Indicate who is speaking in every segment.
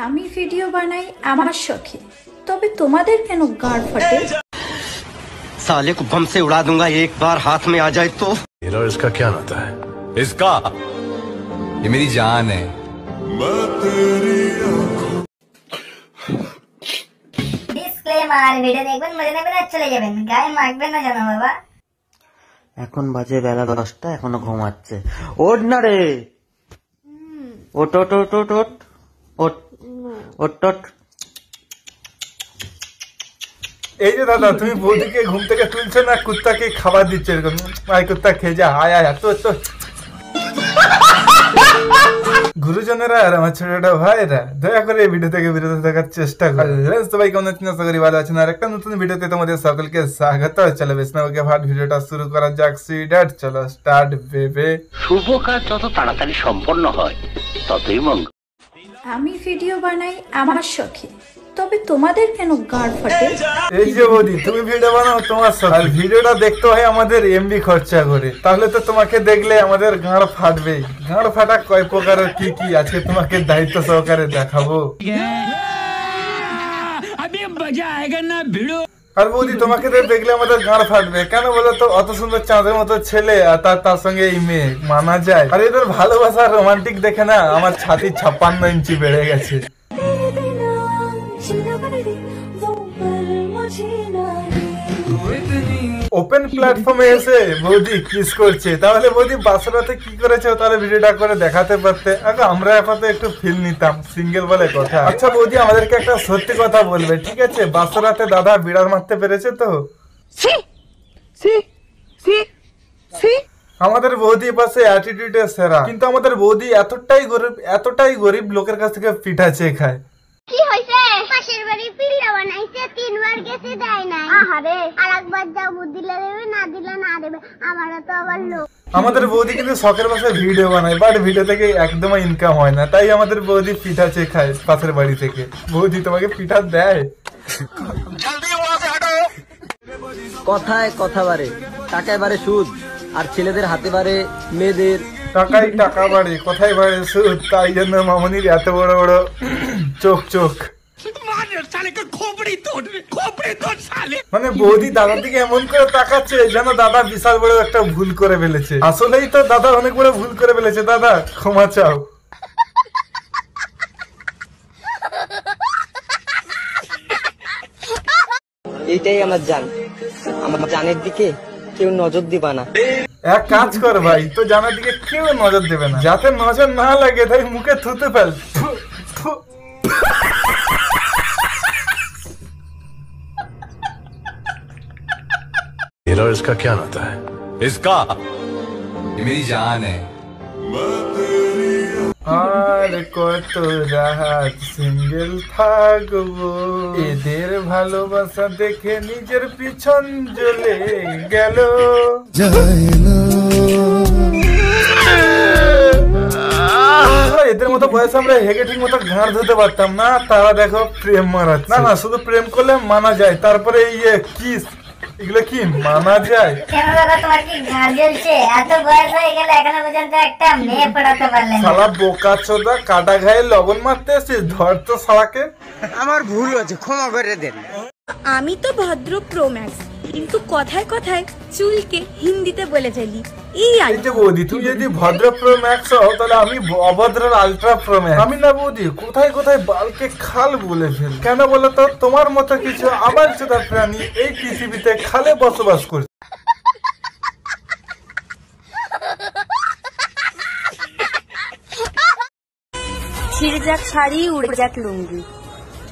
Speaker 1: আমি ভিডিও বানাই আমার শখে, তবে তোমাদের কেন গাড় ফাটে?
Speaker 2: साले को बम से उड़ा दूंगा एक बार हाथ में आ जाए तो।
Speaker 3: मेरा और इसका क्या नाता है? इसका ये मेरी जान है।
Speaker 4: ডিসক্লেমার, ভিডিও দেখবেন মজা নেবেন আর চলে যাবেন, গায়ে মাখবেন না জানো বাবা।
Speaker 5: এখন বাজে বেলা 10টা, এখনো ঘুমাচ্ছে। ওঠ না রে, ওট ওট ওট ওট ওট ওট ওট ওট।
Speaker 6: এই যে দাদা, তুমি বৌদিকে ঘুম থেকে তুলছো না কুত্তাকে খাবার দিচ্ছ এরকম, আয় কুত্তা খেয়ে যা, আয় আয় তো তো। গুরুজনেরা আর আমার ছোট ছোট ভাইরা দয়া করে এই ভিডিও থেকে বিরত থাকার চেষ্টা করবেন। সবাই কেমন আছেন? আশা করি ভালো আছেন। আর একটা নতুন ভিডিওতে তোমাদের সকলকে স্বাগত। চলো বেশ না ওকে ভাট ভিডিওটা শুরু করা যাক। সুইডার চলো স্টার্ট বেবে।
Speaker 7: শুভ কাজ যত তাড়াতাড়ি সম্পন্ন হয় ততই মঙ্গল।
Speaker 1: আমি ভিডিও বানাই আমার শখে, তবে তোমাদের কেন গাড় ফাটে?
Speaker 6: এই যে বৌদি, তুমি ভিডিও বানাও তোমার শখ, আর ভিডিওটা দেখতে হয় আমাদের এমবি খরচা করে, তাহলে তো তোমাকে দেখলে আমাদের গাঁড় ফাটবেই। গাঁড় ফাটা কয় প্রকারের কি কি আজকে তোমাকে দায়িত্ব সহকারে দেখাবো। আর বৌদি, তোমাকে তো দেখলে আমাদের গাঁড় ফাটবে কেন বলো তো? অত সুন্দর চাঁদের মতো ছেলে আর তার সঙ্গে এই মেয়ে, মানা যায়? আর এদের ভালোবাসা রোমান্টিক দেখে না আমার ছাতি 56 ইঞ্চি বেড়ে গেছে। ওপেন প্ল্যাটফর্মে এসে বৌদি কিস করছে, তাহলে বৌদি বাসরাতে কি করেছে তাহলে ভিডিওটা করে দেখাতে পারতে। আগে আমরা আপাতত একটু ফিল নিতাম, সিঙ্গেল বলে কথা। আচ্ছা বৌদি, আমাদেরকে একটা সত্যি কথা বলবে, ঠিক আছে? বাসরাতে দাদা বিড়াল মারতে পেরেছে তো? আমাদের বৌদি পাশে অ্যাটিটিউডে সেরা, কিন্তু আমাদের বৌদি এতটাই গরিব লোকের কাছ থেকে পিঠা চেয়ে খায়।
Speaker 4: কি হইছে? পাশের বাড়ি পিল্লা বানাইছে, 3 বার গেছে দেয় নাই। আহারে, আরেকবার যাও, বুদ্ধি দেবে না, দিলে না দেবে, আমারও তো আবার লোক।
Speaker 6: আমাদের বৌদি কিন্তু শখের বসে ভিডিও বানায়, বাট ভিডিও থেকে একদমই ইনকাম হয় না, তাই আমাদের বৌদি পিঠা চেয়ে খায় পাশের বাড়ি থেকে। বৌদি তোমাকে পিঠা দেয়?
Speaker 5: কথায় কথা বাড়ে, টাকায় বাড়ে সুদ, আর ছেলেদের হাতে বাড়ে মেয়েদের।
Speaker 6: টাকায় টাকা বাড়ে, কোথায় বাড়ে সুদ। তাই জন্য মামনির এত বড় বড় চোখ। মানে বৌদি দাদার দিকে এমন করে তাকাচ্ছে যেন দাদা বিশাল বড় একটা ভুল করে ফেলেছে। আসলেই তো দাদা অনেক বড় ভুল করে ফেলেছে। দাদা ক্ষমা চাও।
Speaker 5: এইটাই আমার জান, আমার জানের দিকে কেউ নজর দিবা না।
Speaker 6: এক কাজ কর ভাই, তো জানার দিকে কেউ নজর দেবে না, যাতে নজর না লাগে তাই মুখে থুতে ফেল।
Speaker 3: मेरा और इसका क्या नाता है? इसका ये मेरी जान है।
Speaker 6: আর কত রাত সিঙ্গেল থাকবো, এদের ভালোবাসা দেখে নিজের পিছন জ্বলে গেল। এদের মতো বয়সে আমরা হেগে ঠিক মতো ঘাড় ধুতে পারতাম না, তারা দেখো প্রেম মারাচ্ছে। না শুধু প্রেম করলে মানা যায়, তারপরে ইয়ে কিস, এগুলো কি মানা যায়?
Speaker 4: কেন দাদা, তোমার কি ঘাড় জ্বলছে? এত বয়স হয়ে গেল এখনো পর্যন্ত একটা মেয়ে পড়াতে পারলেন না।
Speaker 6: শালা বোকা চোদা, কাটা ঘায়ে লবণ মারতে এসেছিস, ধর তো শালাকে।
Speaker 5: আমার ভুল হয়েছে, ক্ষমা করে দেন।
Speaker 8: আমি তো ভদ্র প্রো ম্যাক্স, কিন্তু কথায় কথায় চুলকে হিন্দিতে বলে ফেলি। এই
Speaker 6: যে বৌদি, তুমি যদি ভদ্র প্রো ম্যাক্স হও তাহলে আমি অভদ্রের আলট্রা প্রো ম্যাক্স। আমি না বৌদি, কোথায় কোথায় বালকে খাল বলে ফেলি। কেন বলো তো? তোমার মতো কিছু আবার চোদা প্রাণী এই পৃথিবীতে খালে বসবাস করছে।
Speaker 8: ছিঁড়ে যাক শাড়ি, উড়ে যাক লুঙ্গি,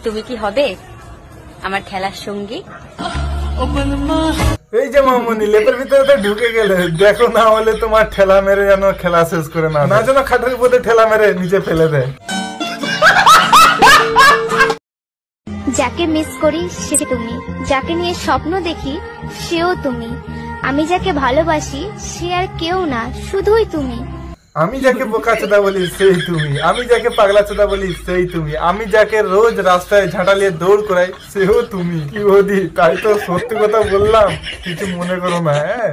Speaker 8: তুমি কি হবে আমার খেলার সঙ্গী?
Speaker 6: এই যে মামুনি, লেপের ভিতরে তো ঢুকে গেলে, দেখো না হলে তোমার ঠেলা মেরে যেন খেলা শেষ করে না যেন খাটের উপরে ঠেলা মেরে নিচে ফেলে দেয়।
Speaker 9: যাকে মিস করি সে তুমি, যাকে নিয়ে স্বপ্ন দেখি সেও তুমি, আমি যাকে ভালোবাসি সে আর কেউ না, শুধুই তুমি।
Speaker 6: আমি যাকে বোকাচোদা বলি সেই তুমি, আমি যাকে পাগলাচোদা বলি সেই তুমি, আমি যাকে রোজ রাস্তায় ঝাঁটালিয়ে দৌড় করাই সেও তুমি। কি বৌদি, তাই তো সত্যি কথা বললাম, কিছু মনে করো না। হ্যাঁ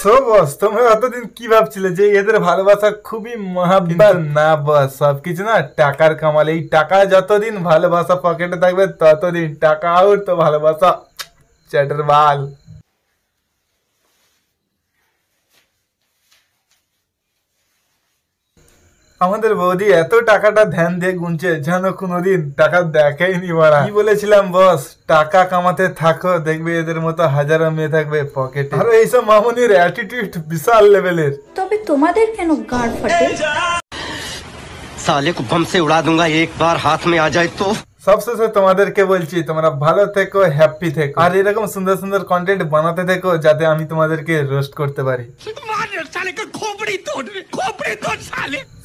Speaker 6: সো বস, তোমরা অতদিন কি ভাবছিলে যে এদের ভালোবাসা খুবই মহাব্বত? না বস, সবকিছু না টাকার কামাল। এই টাকা যতদিন ভালোবাসা পকেটে থাকবে ততদিন টাকা আউট তো ভালোবাসা চ্যাটার বাল। আমাদের বৌদি এত টাকাটা ধ্যান দিয়ে গুনছে যেন কোনোদিন টাকা দেখেইনি মারা। কি বলেছিলাম বস, টাকা কামাতে থাকো, দেখবে এদের মতো হাজারো মেয়ে থাকবে পকেটে। আর এইসব মামুনির অ্যাটিটিউড বিশাল লেভেলের।
Speaker 1: তবে তোমাদের কেন গাড় ফাটে?
Speaker 2: साले को बम से उड़ा दूंगा एक बार हाथ में आ जाए तो।
Speaker 6: সবশেষে তোমাদেরকে বলছি, তোমরা ভালো থেকো, হ্যাপি থেকো, আর এরকম সুন্দর সুন্দর কন্টেন্ট বানাতে থেকো যাতে আমি তোমাদেরকে রোস্ট করতে পারি।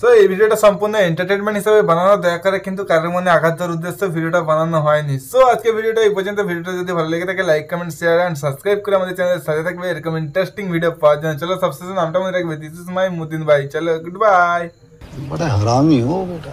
Speaker 6: তো এই ভিডিওটা সম্পূর্ণ এন্টারটেনমেন্ট হিসেবে বানানো, দয়া করে কিন্তু কারোর মনে আঘাত দেওয়ার উদ্দেশ্যে ভিডিওটা বানানো হয়নি। সো আজকে ভিডিওটা এই পর্যন্ত। ভিডিওটা যদি ভালো লেগে থাকে like comment share and subscribe করে আমাদের চ্যানেলের সাথে থাকবে এরকম ইন্টারেস্টিং ভিডিও পাওয়ার জন্য। চলো সবশেষে নামটা মনে রাখবে, দিস ইজ মাই মুতিন ভাই। চলো গুড বাই।
Speaker 3: बड़ा हरामी हो बेटा।